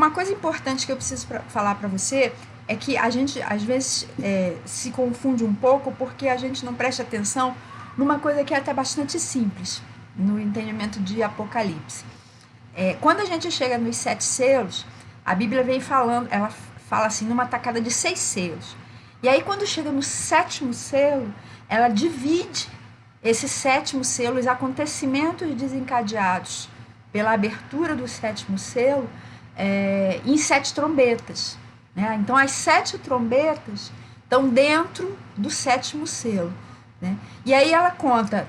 uma coisa importante que eu preciso falar para você é que a gente, às vezes, se confunde um pouco porque a gente não presta atenção numa coisa que é até bastante simples no entendimento de Apocalipse. Quando a gente chega nos 7 selos, a Bíblia vem falando, ela fala assim, numa tacada de 6 selos. E aí, quando chega no 7º selo, ela divide esse 7º selo, os acontecimentos desencadeados pela abertura do 7º selo, em 7 trombetas. Né? Então, as 7 trombetas estão dentro do 7º selo. Né? E aí ela conta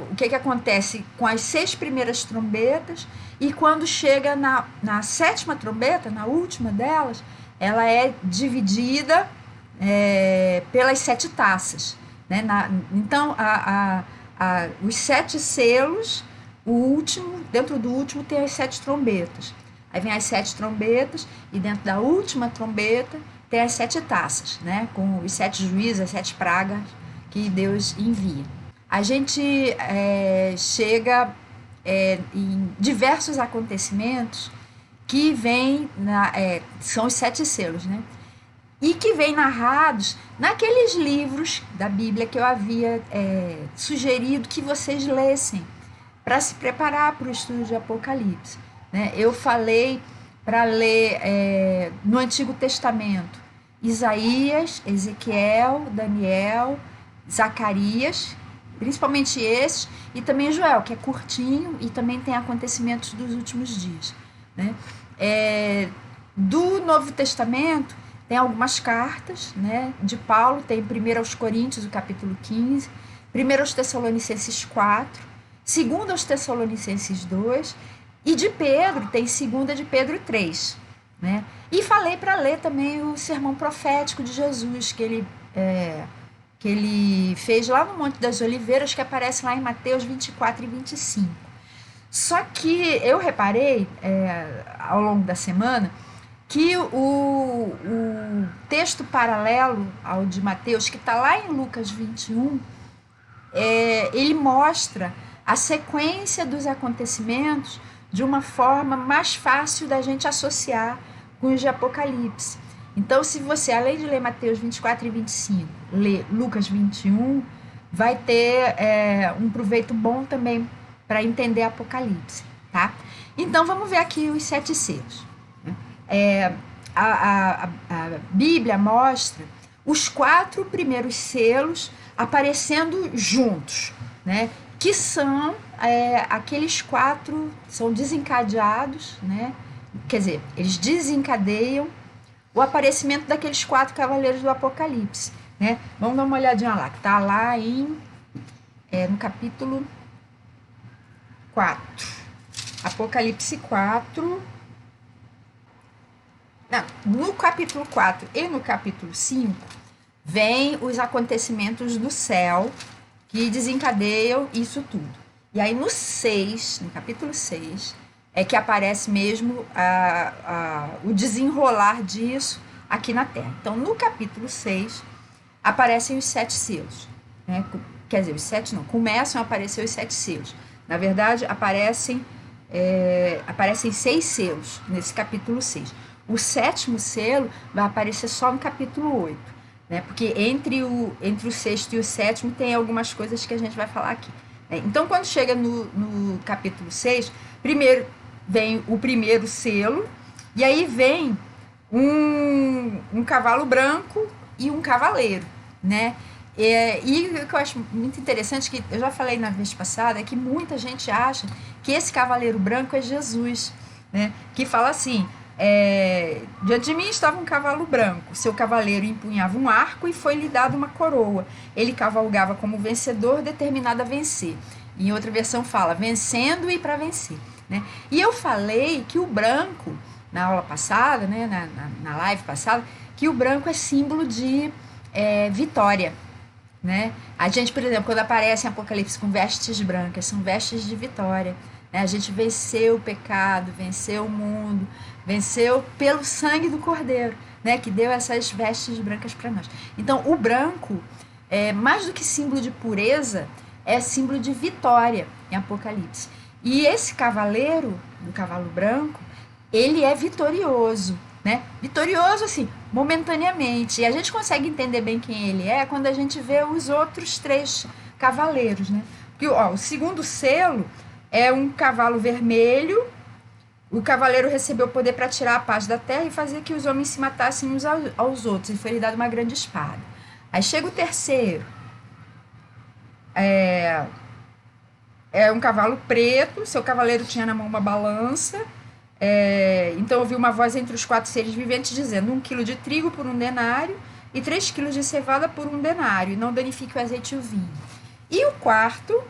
o que acontece com as 6 primeiras trombetas, e quando chega na 7ª trombeta, na última delas, ela é dividida pelas 7 taças. Né? Então, os 7 selos, dentro do último tem as 7 trombetas. Aí vem as 7 trombetas, e dentro da última trombeta tem as 7 taças, né? Com os 7 juízes, as 7 pragas que Deus envia. A gente chega em diversos acontecimentos que vêm, são os 7 selos, né? E que vêm narrados naqueles livros da Bíblia que eu havia sugerido que vocês lessem para se preparar para o estudo de Apocalipse. Né? Eu falei para ler no Antigo Testamento Isaías, Ezequiel, Daniel, Zacarias, principalmente esses, e também Joel, que é curtinho e também tem acontecimentos dos últimos dias. Né? Do Novo Testamento, tem algumas cartas, né, de Paulo, tem 1 aos Coríntios, o capítulo 15, 1 aos Tessalonicenses 4, 2 aos Tessalonicenses 2, e de Pedro, tem 2 de Pedro 3. Né? E falei para ler também o sermão profético de Jesus, que ele fez lá no Monte das Oliveiras, que aparece lá em Mateus 24 e 25. Só que eu reparei, ao longo da semana, que o texto paralelo ao de Mateus, que está lá em Lucas 21, ele mostra a sequência dos acontecimentos de uma forma mais fácil da gente associar com os de Apocalipse. Então, se você, além de ler Mateus 24 e 25, ler Lucas 21, vai ter um proveito bom também para entender Apocalipse. Tá? Então, vamos ver aqui os 7 selos. A Bíblia mostra os 4 primeiros selos aparecendo juntos, né? Que são aqueles 4, são desencadeados, né? Quer dizer, eles desencadeiam o aparecimento daqueles 4 cavaleiros do Apocalipse. Né? Vamos dar uma olhadinha lá, que está lá no capítulo 4. Apocalipse 4. Não, no capítulo 4 e no capítulo 5, vem os acontecimentos do céu que desencadeiam isso tudo. E aí no capítulo 6, é que aparece mesmo o desenrolar disso aqui na Terra. Então, no capítulo 6, aparecem os 7 selos. Né? Quer dizer, os 7 não, começam a aparecer os 7 selos. Na verdade, aparecem 6 selos nesse capítulo 6. O 7º selo vai aparecer só no capítulo 8. Né? Porque entre o 6º e o 7º tem algumas coisas que a gente vai falar aqui. Então, quando chega no capítulo 6, primeiro vem o primeiro selo, e aí vem um cavalo branco e um cavaleiro, né? E o que eu acho muito interessante, que eu já falei na vez passada, é que muita gente acha que esse cavaleiro branco é Jesus, né? Que fala assim, diante de mim estava um cavalo branco, seu cavaleiro empunhava um arco e foi-lhe dado uma coroa. Ele cavalgava como vencedor, determinado a vencer. Em outra versão fala, vencendo e para vencer. Né? E eu falei que o branco, na aula passada, né, na live passada, que o branco é símbolo de vitória. Né? A gente, por exemplo, quando aparece em Apocalipse com vestes brancas, são vestes de vitória. Né? A gente venceu o pecado, venceu o mundo, venceu pelo sangue do Cordeiro, né? Que deu essas vestes brancas para nós. Então, o branco, mais do que símbolo de pureza, é símbolo de vitória em Apocalipse. E esse cavaleiro, do cavalo branco, ele é vitorioso, né? Vitorioso, assim, momentaneamente. E a gente consegue entender bem quem ele é quando a gente vê os outros três cavaleiros, né? Porque, ó, o segundo selo é um cavalo vermelho. O cavaleiro recebeu poder para tirar a paz da terra e fazer que os homens se matassem uns aos outros. E foi lhe dado uma grande espada. Aí chega o terceiro. É um cavalo preto. Seu cavaleiro tinha na mão uma balança. Então ouviu uma voz entre os 4 seres viventes dizendo: 1 quilo de trigo por 1 denário e 3 quilos de cevada por 1 denário. E não danifique o azeite e o vinho. E o quarto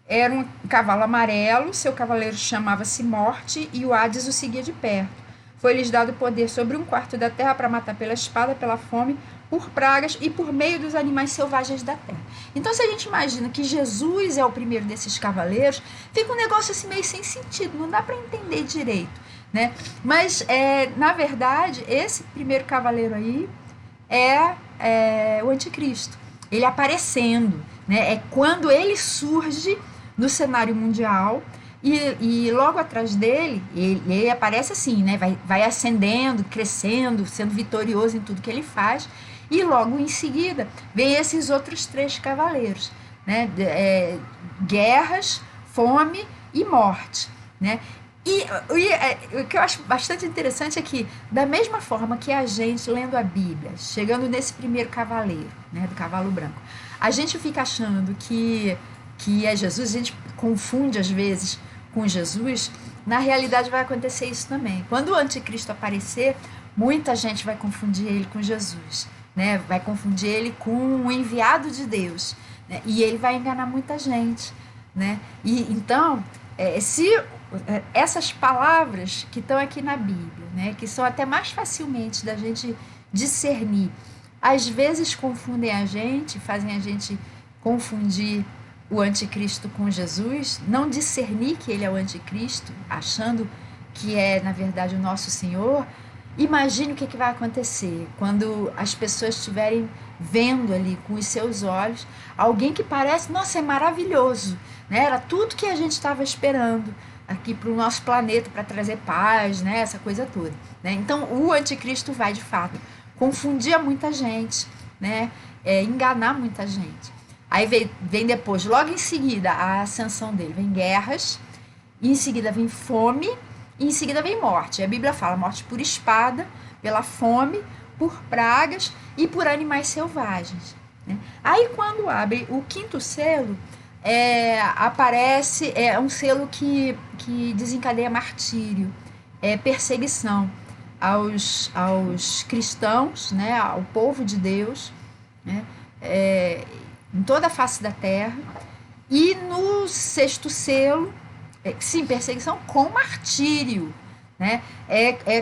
era um cavalo amarelo, seu cavaleiro chamava-se Morte, e o Hades o seguia de perto. Foi-lhes dado poder sobre 1/4 da terra para matar pela espada, pela fome, por pragas e por meio dos animais selvagens da terra. Então, se a gente imagina que Jesus é o primeiro desses cavaleiros, fica um negócio assim meio sem sentido, não dá para entender direito, né? Mas, na verdade, esse primeiro cavaleiro aí é o anticristo. Ele aparecendo, né? É quando ele surge no cenário mundial e logo atrás dele, ele aparece assim, né? Vai ascendendo, crescendo, sendo vitorioso em tudo que ele faz, e logo em seguida vem esses outros 3 cavaleiros, né? Guerras, fome e morte, né? E o que eu acho bastante interessante é que, da mesma forma que a gente, lendo a Bíblia, chegando nesse primeiro cavaleiro, né, do cavalo branco, a gente fica achando que é Jesus, a gente confunde às vezes com Jesus, na realidade vai acontecer isso também. Quando o anticristo aparecer, muita gente vai confundir ele com Jesus, né? Vai confundir ele com o enviado de Deus, né? E ele vai enganar muita gente, né? E então, se essas palavras que estão aqui na Bíblia, né, que são até mais facilmente da gente discernir, às vezes confundem a gente, fazem a gente confundir o anticristo com Jesus, não discernir que ele é o anticristo, achando que é, na verdade, o nosso Senhor. Imagine o que vai acontecer quando as pessoas estiverem vendo ali com os seus olhos alguém que parece, nossa, é maravilhoso, né? Era tudo que a gente estava esperando aqui para o nosso planeta, para trazer paz, né? Essa coisa toda, né? Então, o anticristo vai, de fato, confundir muita gente, né? Enganar muita gente. Aí vem depois, logo em seguida, a ascensão dele. Vem guerras, e em seguida vem fome, e em seguida vem morte. A Bíblia fala morte por espada, pela fome, por pragas e por animais selvagens, né? Aí quando abre o 5º selo, aparece um selo que desencadeia martírio, perseguição aos cristãos, né, ao povo de Deus, né, em toda a face da terra. E no 6º selo, sim, perseguição com martírio, né?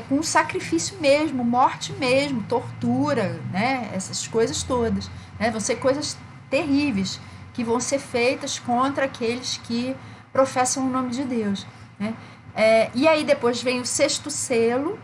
Com sacrifício mesmo, morte mesmo, tortura, né? Essas coisas todas, né? Vão ser coisas terríveis que vão ser feitas contra aqueles que professam o nome de Deus, né? E aí depois vem o 6º selo,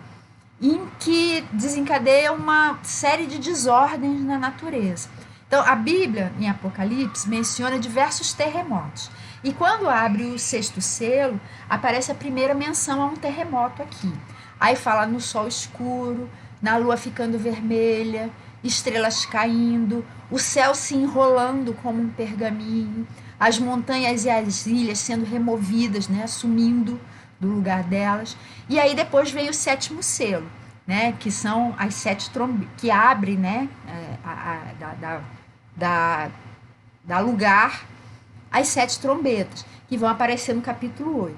em que desencadeia uma série de desordens na natureza. Então, a Bíblia, em Apocalipse, menciona diversos terremotos. E quando abre o 6º selo, aparece a primeira menção a um terremoto aqui. Aí fala no sol escuro, na lua ficando vermelha, estrelas caindo, o céu se enrolando como um pergaminho, as montanhas e as ilhas sendo removidas, né, sumindo do lugar delas. E aí depois vem o 7º selo, né, que são as 7 trombetas, que abre, né, dá lugar às 7 trombetas, que vão aparecer no capítulo 8.